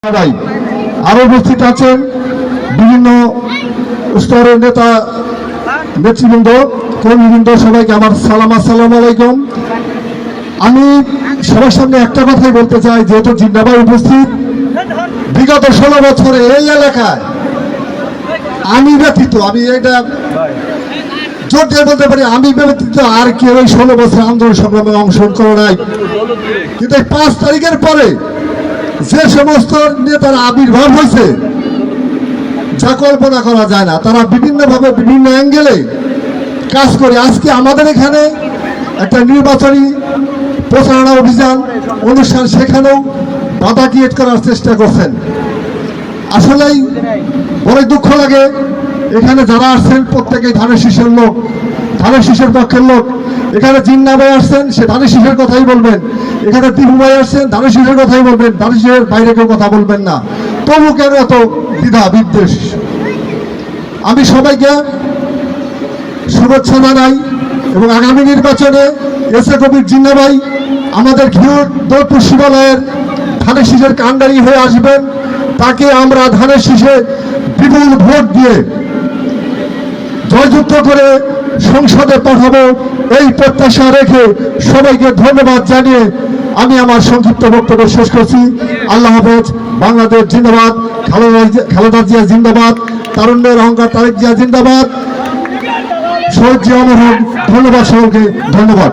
আরো উপস্থিত আছেন বিভিন্ন স্তরের নেতা নেতৃবৃন্দ কর্মীবৃন্দ, সবাইকে আমার সালাম, আসসালামু আলাইকুম। আমি সবার সামনে একটা কথাই বলতে চাই, যেহেতু জিন্দাবাদ উপস্থিত, বিগত 16 বছরে এই এলাকায় আমি ব্যতীত, আমি এটা জোর দিয়ে বলতে পারি, আমি ব্যতীত আর কেউ এই 16 বছর আন্দোলন সংগ্রামে অংশগ্রহণ করে নাই। কিন্তু এই 5 তারিখের পরে যে সমস্ত নেতার আবির্ভাব হয়েছে, যা কল্পনা করা যায় না, তারা বিভিন্নভাবে বিভিন্ন অ্যাঙ্গেলে কাজ করে আজকে আমাদের এখানে একটা নির্বাচনী প্রচারণা অভিযান অনুষ্ঠান, সেখানেও বাধা ক্রিয়েট করার চেষ্টা করছেন। আসলেই বড় দুঃখ লাগে, এখানে যারা আসছেন প্রত্যেকেই ধানের শীষের লোক, ধানের শীষের পক্ষের লোক। এখানে জিন্না ভাই আসছেন, সে ধানের শীষের কথাই বলবেন। এখানে তিবু ভাই আসছেন, ধানের শীষের কথাই বলবেন, ধানের শীষের বাইরে কেউ কথা বলবেন না। তবু কেন এত দ্বিধা বিদ্বেষ? আমি সবাইকে শুভেচ্ছা জানাই এবং আগামী নির্বাচনে এসে কবির জিন্না ভাই আমাদের ঘিওর দৌলতপুর শিবালয়ের ধানের শীষের কাণ্ডারি হয়ে আসবেন। তাকে আমরা ধানের শীষে বিপুল ভোট দিয়ে জয়যুক্ত করে সংসদে পাঠাবো, এই প্রত্যাশা রেখে সবাইকে ধন্যবাদ জানিয়ে আমি আমার সংক্ষিপ্ত বক্তব্য শেষ করছি। আল্লাহ হাফেজ। বাংলাদেশ জিন্দাবাদ, খালেদা জিয়া জিন্দাবাদ, তারুণ্যের অহংকার তারেক জিয়া জিন্দাবাদ, শহীদ জিয়া অমর হোক। ধন্যবাদ সকলকে, ধন্যবাদ।